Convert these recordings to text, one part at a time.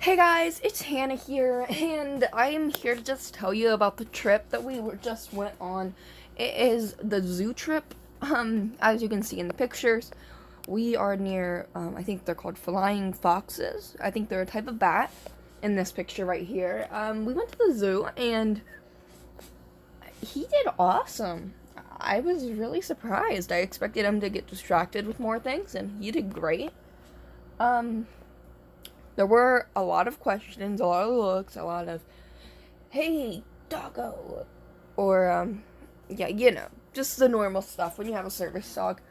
Hey guys, it's Hannah here, and I am here to just tell you about the trip that just went on. It is the zoo trip. As you can see in the pictures, we are near, I think they're called flying foxes. I think they're a type of bat in this picture right here. We went to the zoo, and he did awesome. I was really surprised. I expected him to get distracted with more things, and he did great. Um, there were a lot of questions, a lot of looks, a lot of, hey, doggo. Or, yeah, just the normal stuff when you have a service dog.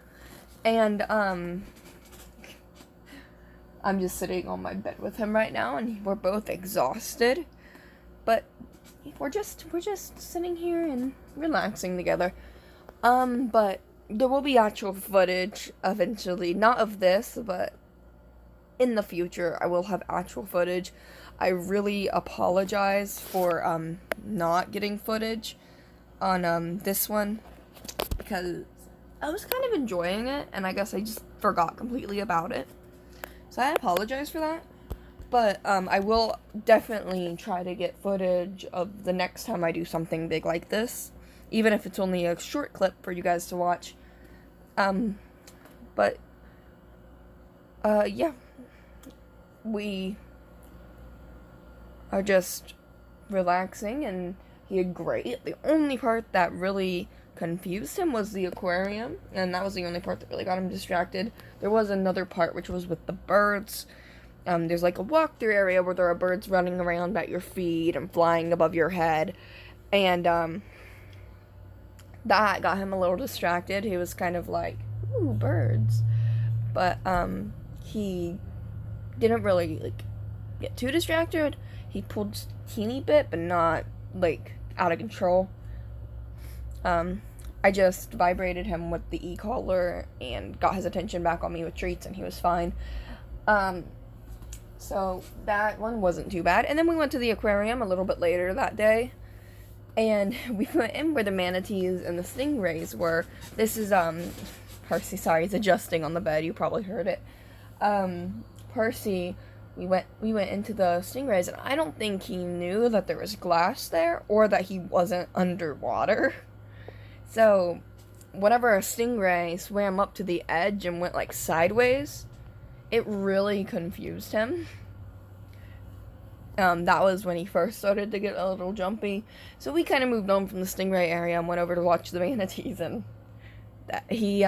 And, I'm just sitting on my bed with him right now, and we're both exhausted. But we're just sitting here and relaxing together. But there will be actual footage eventually, not of this, but in the future, I will have actual footage. I really apologize for, not getting footage on, this one, because I was kind of enjoying it, and I guess I just forgot completely about it. So I apologize for that, but, I will definitely try to get footage of the next time I do something big like this, even if it's only a short clip for you guys to watch. But, yeah. We are just relaxing, and he did great. The only part that really confused him was the aquarium, and that was the only part that really got him distracted. There was another part which was with the birds. There's like a walkthrough area where there are birds running around at your feet and flying above your head, and that got him a little distracted. He was kind of like, ooh, birds. But he didn't really like get too distracted. He pulled just a teeny bit, but not like out of control. I just vibrated him with the e-collar and got his attention back on me with treats, and he was fine. So that one wasn't too bad. And then we went to the aquarium a little bit later that day, and we went in where the manatees and the stingrays were. This is Percy, sorry, he's adjusting on the bed. You probably heard it. Percy, we went into the stingrays, and I don't think he knew that there was glass there or that he wasn't underwater. So, whenever a stingray swam up to the edge and went like sideways, it really confused him. That was when he first started to get a little jumpy. So we kind of moved on from the stingray area and went over to watch the manatees, and he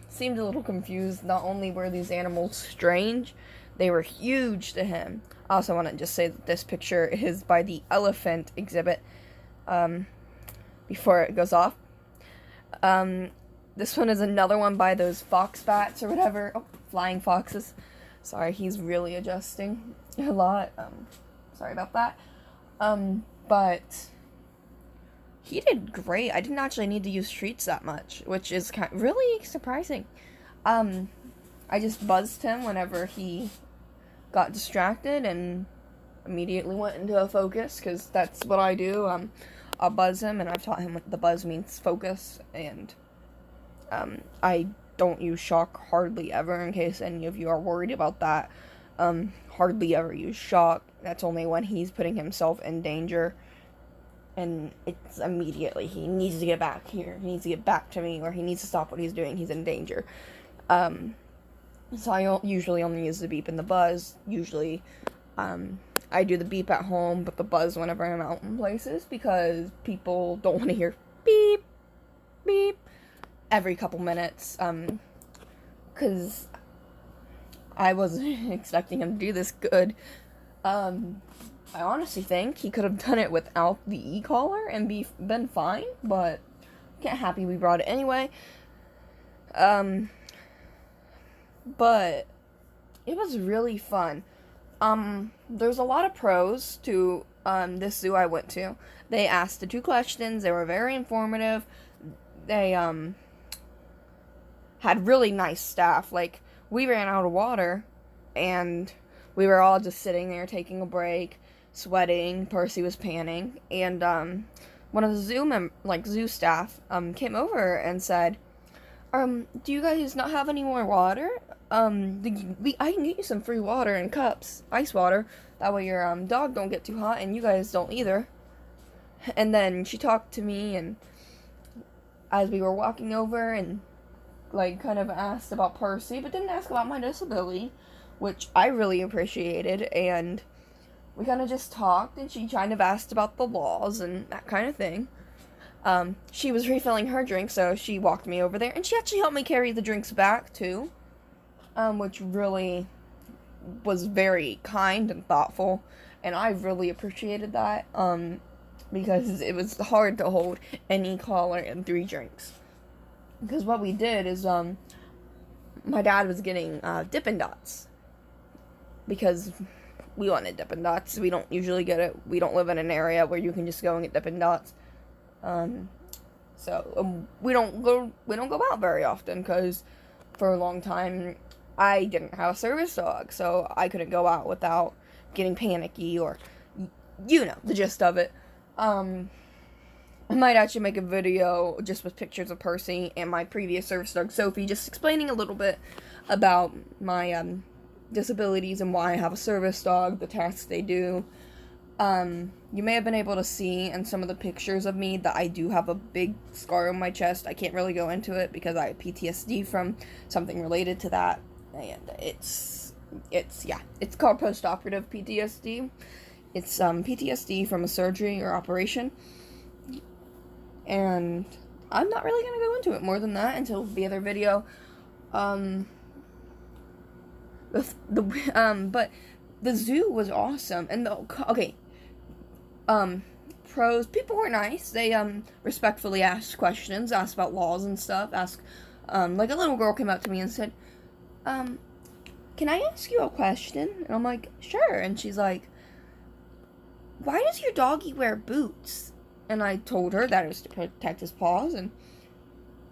seemed a little confused. Not only were these animals strange, they were huge to him. I also want to just say that this picture is by the elephant exhibit, before it goes off. This one is another one by those fox bats or whatever. Oh, flying foxes. Sorry, he's really adjusting a lot. Sorry about that. But he did great. I didn't actually need to use treats that much, which is really surprising. I just buzzed him whenever he got distracted and immediately went into a focus, because that's what I do. I'll buzz him, and I've taught him what the buzz means, focus, and I don't use shock hardly ever, in case any of you are worried about that. Hardly ever use shock. That's only when he's putting himself in danger, and it's immediately, he needs to get back here, he needs to get back to me, or he needs to stop what he's doing, he's in danger. So I usually only use the beep and the buzz. Usually, I do the beep at home, but the buzz whenever I'm out in places, because people don't want to hear beep, beep every couple minutes, because I wasn't expecting him to do this good. I honestly think he could have done it without the e-collar and been fine, but I'm happy we brought it anyway. But it was really fun. There's a lot of pros to this zoo I went to. They asked the 2 questions. They were very informative. They had really nice staff. Like, we ran out of water, and we were all just sitting there taking a break, sweating. Percy was panning, and one of the zoo staff came over and said, do you guys not have any more water? I can get you some free water in cups, ice water. That way your dog don't get too hot and you guys don't either. And then she talked to me, and as we were walking over, and like kind of asked about Percy, but didn't ask about my disability, which I really appreciated. And we kind of just talked, and she kind of asked about the laws and that kind of thing. She was refilling her drink, so she walked me over there, and she actually helped me carry the drinks back too, which really was very kind and thoughtful, and I really appreciated that, because it was hard to hold an e-collar and 3 drinks. Because what we did is, my dad was getting Dippin' Dots, because we wanted Dippin' Dots. We don't usually get it. We don't live in an area where you can just go and get Dippin' Dots. So we don't go out very often, because for a long time I didn't have a service dog, so I couldn't go out without getting panicky, or you know the gist of it. I might actually make a video just with pictures of Percy and my previous service dog Sophie, just explaining a little bit about my disabilities and why I have a service dog, the tasks they do. You may have been able to see in some of the pictures of me that I do have a big scar on my chest. I can't really go into it because I have PTSD from something related to that, and it's called post-operative PTSD. It's PTSD from a surgery or operation, and I'm not really gonna go into it more than that until the other video. But the zoo was awesome, and pros, people were nice. They respectfully asked questions, asked about laws and stuff, like a little girl came up to me and said, can I ask you a question? And I'm like, sure. And she's like, why does your doggy wear boots? And I told her that it was to protect his paws, and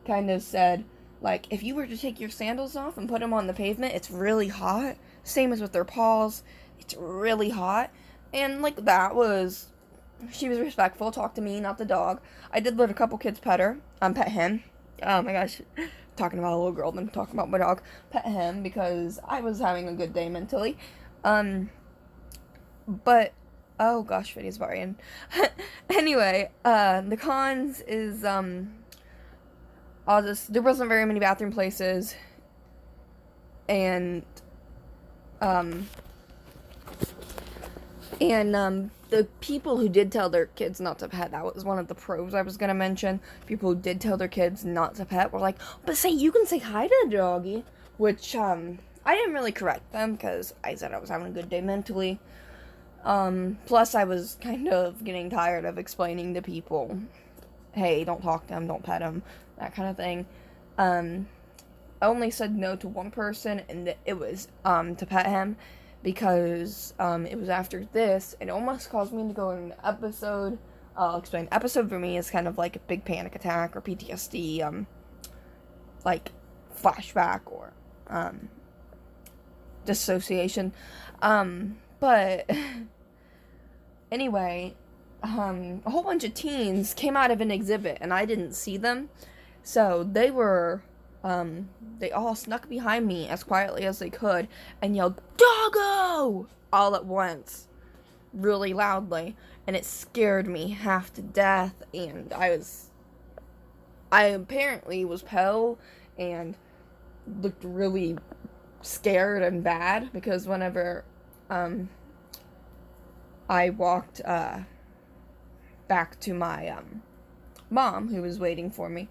kind of said, like, if you were to take your sandals off and put them on the pavement, it's really hot. Same as with their paws, it's really hot. And, like, she was respectful, talked to me, not the dog. I did let a couple kids pet him. Oh my gosh, talking about a little girl, then talking about my dog. Pet him, because I was having a good day mentally. But, oh gosh, video's barring. Anyway, the cons is, there wasn't very many bathroom places, and the people who did tell their kids not to pet, that was one of the pros I was gonna mention. People who did tell their kids not to pet were like, but you can say hi to the doggy, which, I didn't really correct them, because I said I was having a good day mentally. Plus I was kind of getting tired of explaining to people, hey, don't talk to him, don't pet him, that kind of thing. I only said no to one person, and it was, to pet him, because, it was after this, it almost caused me to go in an episode. I'll explain. Episode for me is kind of like a big panic attack, or PTSD, like, flashback, or, dissociation, but, anyway, a whole bunch of teens came out of an exhibit, and I didn't see them, so they all snuck behind me as quietly as they could, and yelled, "Doggo!" all at once, really loudly, and it scared me half to death, and I apparently was pale, and looked really scared and bad, because whenever, I walked, back to my, mom, who was waiting for me,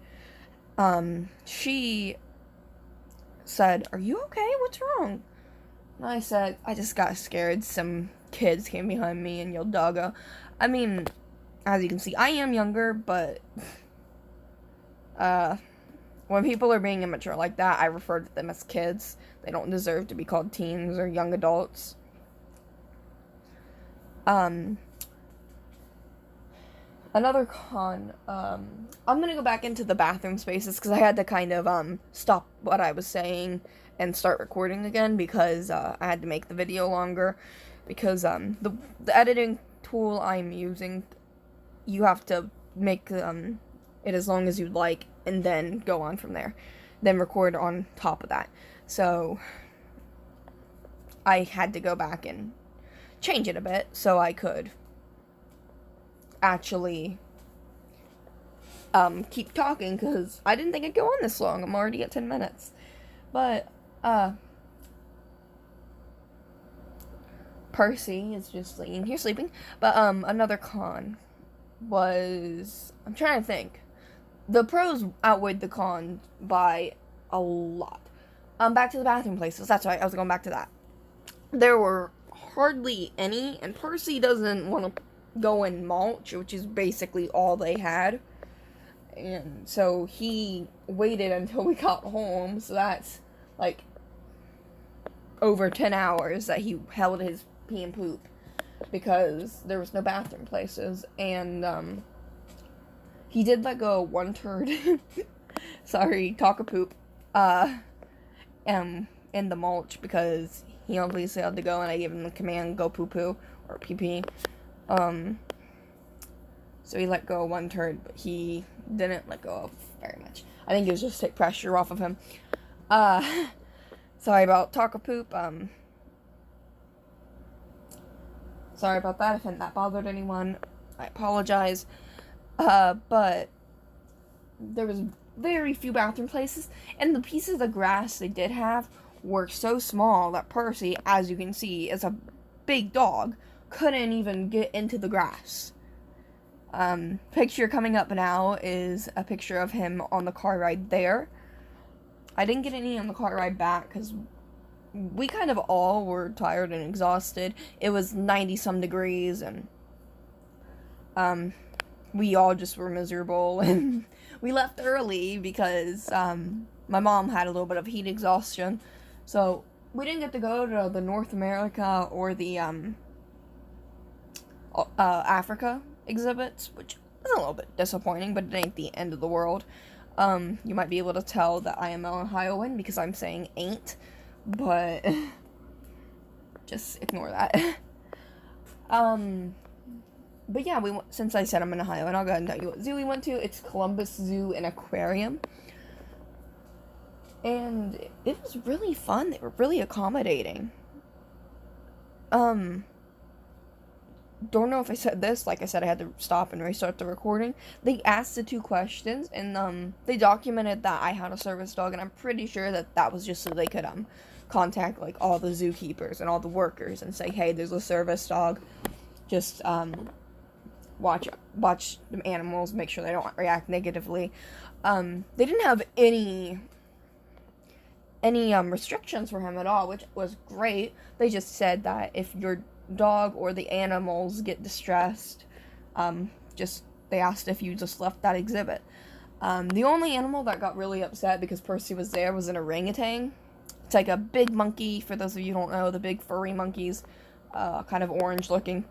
she said, "Are you okay? What's wrong?" And I said, "I just got scared. Some kids came behind me and yelled doggo." I mean, as you can see, I am younger, but, when people are being immature like that, I refer to them as kids. They don't deserve to be called teens or young adults. Another con, I'm gonna go back into the bathroom spaces, because I had to kind of, stop what I was saying and start recording again, because, I had to make the video longer, because, the editing tool I'm using, you have to make, it as long as you'd like, and then go on from there, then record on top of that. So I had to go back and change it a bit so I could actually keep talking, because I didn't think I'd go on this long. I'm already at 10 minutes. But, Percy is just laying here sleeping. But, another con was, I'm trying to think. The pros outweighed the cons by a lot. Back to the bathroom places. That's right, I was going back to that. There were hardly any, and Percy doesn't want to go in mulch, which is basically all they had. And so he waited until we got home, so that's like over 10 hours that he held his pee and poop, because there was no bathroom places. And he did let go of one turd sorry, talk of poop in the mulch, because he obviously had to go, and I gave him the command, go poo poo or pee pee. So he let go of one turd, but he didn't let go of very much. I think it was just to take pressure off of him. Sorry about talk of poop. Sorry about that, if that bothered anyone. I apologize. But there was very few bathroom places, and the pieces of grass they did have were so small that Percy, as you can see, is a big dog, couldn't even get into the grass. Picture coming up now is a picture of him on the car ride there. I didn't get any on the car ride back, because we kind of all were tired and exhausted. It was 90-some degrees, and, we all just were miserable, and we left early because, my mom had a little bit of heat exhaustion, so we didn't get to go to the North America or the, Africa exhibits, which is a little bit disappointing, but it ain't the end of the world. You might be able to tell that I am an Ohioan because I'm saying ain't, but just ignore that. But yeah, since I said I'm in Ohio, and I'll go ahead and tell you what zoo we went to. It's Columbus Zoo and Aquarium. And it was really fun. They were really accommodating. Don't know if I said this. Like I said, I had to stop and restart the recording. They asked the 2 questions, and they documented that I had a service dog, and I'm pretty sure that that was just so they could contact like all the zookeepers and all the workers and say, hey, there's a service dog. Just watch the animals, make sure they don't react negatively. They didn't have any restrictions for him at all, which was great. They just said that if your dog or the animals get distressed, they asked if you just left that exhibit. The only animal that got really upset because Percy was there was an orangutan. It's like a big monkey, for those of you who don't know, the big furry monkeys, kind of orange looking.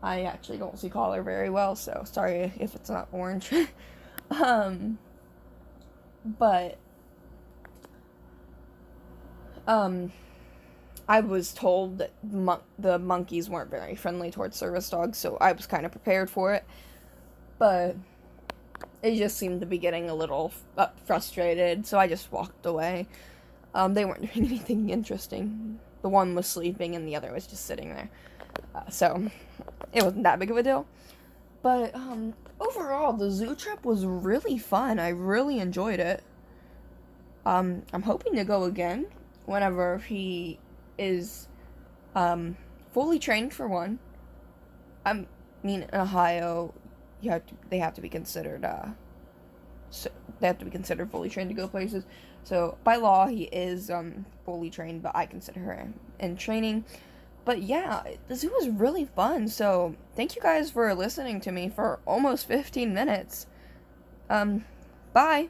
I actually don't see color very well, so sorry if it's not orange. But I was told that the monkeys weren't very friendly towards service dogs, so I was kind of prepared for it. But it just seemed to be getting a little frustrated, so I just walked away. They weren't doing anything interesting. The one was sleeping and the other was just sitting there. So it wasn't that big of a deal. But overall, the zoo trip was really fun. I really enjoyed it. I'm hoping to go again whenever he is fully trained, for one. I mean, in Ohio, they have to be considered fully trained to go places. So by law, he is fully trained, but I consider her in training. But yeah, the zoo was really fun. So thank you guys for listening to me for almost 15 minutes. Bye.